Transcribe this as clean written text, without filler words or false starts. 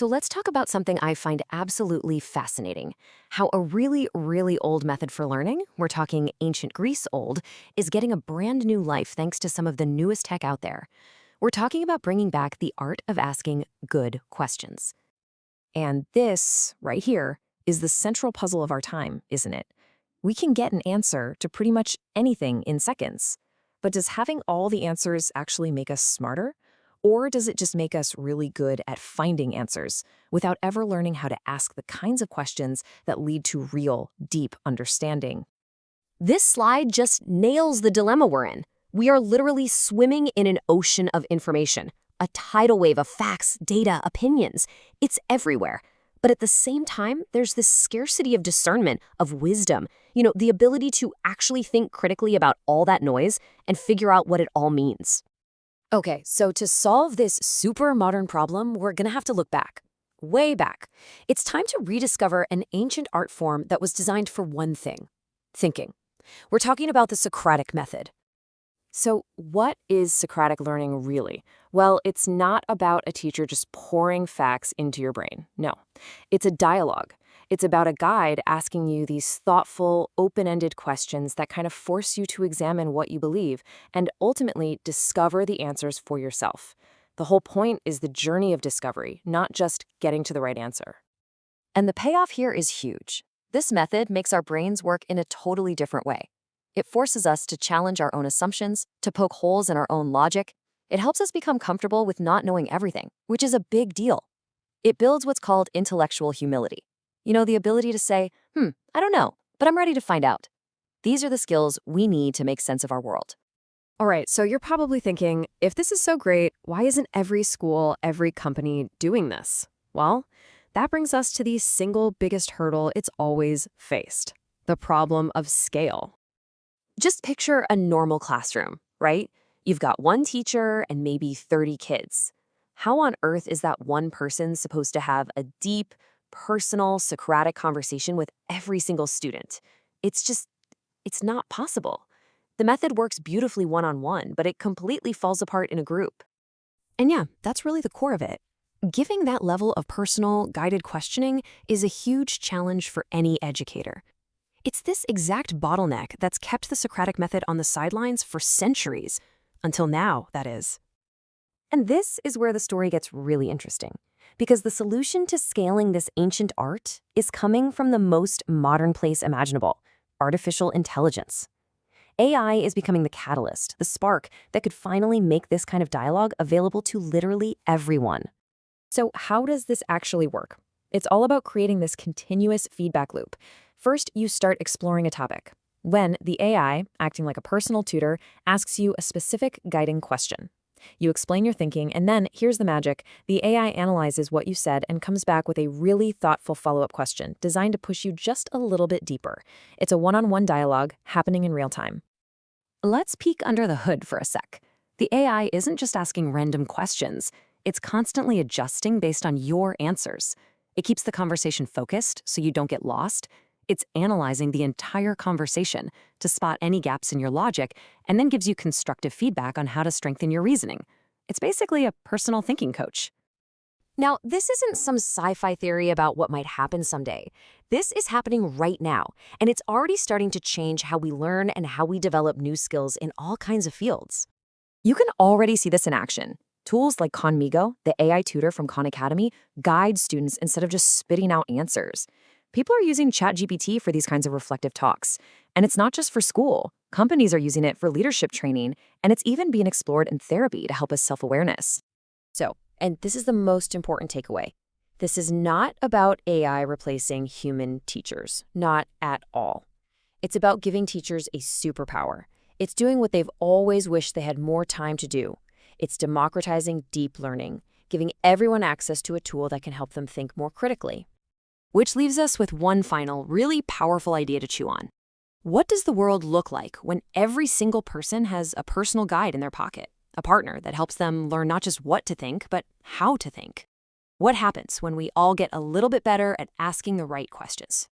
So let's talk about something I find absolutely fascinating. How a really, really old method for learning, we're talking ancient Greece old, is getting a brand new life thanks to some of the newest tech out there. We're talking about bringing back the art of asking good questions. And this, right here, is the central puzzle of our time, isn't it? We can get an answer to pretty much anything in seconds. But does having all the answers actually make us smarter? Or does it just make us really good at finding answers without ever learning how to ask the kinds of questions that lead to real, deep understanding? This slide just nails the dilemma we're in. We are literally swimming in an ocean of information, a tidal wave of facts, data, opinions. It's everywhere. But at the same time, there's this scarcity of discernment, of wisdom, the ability to actually think critically about all that noise and figure out what it all means. Okay, so to solve this super modern problem, we're gonna have to look back, way back. It's time to rediscover an ancient art form that was designed for one thing: thinking. We're talking about the Socratic Method. So what is Socratic learning really? Well, it's not about a teacher just pouring facts into your brain. No, it's a dialogue. It's about a guide asking you these thoughtful, open-ended questions that kind of force you to examine what you believe and ultimately discover the answers for yourself. The whole point is the journey of discovery, not just getting to the right answer. And the payoff here is huge. This method makes our brains work in a totally different way. It forces us to challenge our own assumptions, to poke holes in our own logic. It helps us become comfortable with not knowing everything, which is a big deal. It builds what's called intellectual humility. The ability to say, I don't know, but I'm ready to find out. These are the skills we need to make sense of our world. All right, so you're probably thinking, if this is so great, why isn't every school, every company doing this? Well, that brings us to the single biggest hurdle it's always faced: the problem of scale. Just picture a normal classroom, right? You've got one teacher and maybe 30 kids. How on earth is that one person supposed to have a deep, personal, Socratic conversation with every single student? It's not possible. The method works beautifully one-on-one, but it completely falls apart in a group. And yeah, that's really the core of it. Giving that level of personal, guided questioning is a huge challenge for any educator. It's this exact bottleneck that's kept the Socratic method on the sidelines for centuries. Until now, that is. And this is where the story gets really interesting, because the solution to scaling this ancient art is coming from the most modern place imaginable: artificial intelligence. AI is becoming the catalyst, the spark that could finally make this kind of dialogue available to literally everyone. So how does this actually work? It's all about creating this continuous feedback loop. First, you start exploring a topic. When the AI, acting like a personal tutor, asks you a specific guiding question. You explain your thinking, and then, here's the magic, the AI analyzes what you said and comes back with a really thoughtful follow-up question designed to push you just a little bit deeper. It's a one-on-one dialogue happening in real time. Let's peek under the hood for a sec. The AI isn't just asking random questions. It's constantly adjusting based on your answers. It keeps the conversation focused so you don't get lost. It's analyzing the entire conversation to spot any gaps in your logic and then gives you constructive feedback on how to strengthen your reasoning. It's basically a personal thinking coach. Now, this isn't some sci-fi theory about what might happen someday. This is happening right now, and it's already starting to change how we learn and how we develop new skills in all kinds of fields. You can already see this in action. Tools like Conmigo, the AI tutor from Khan Academy, guide students instead of just spitting out answers. People are using ChatGPT for these kinds of reflective talks. And it's not just for school. Companies are using it for leadership training, and it's even being explored in therapy to help us self-awareness. So, and this is the most important takeaway, this is not about AI replacing human teachers. Not at all. It's about giving teachers a superpower. It's doing what they've always wished they had more time to do. It's democratizing deep learning, giving everyone access to a tool that can help them think more critically. Which leaves us with one final, really powerful idea to chew on. What does the world look like when every single person has a personal guide in their pocket, a partner that helps them learn not just what to think, but how to think? What happens when we all get a little bit better at asking the right questions?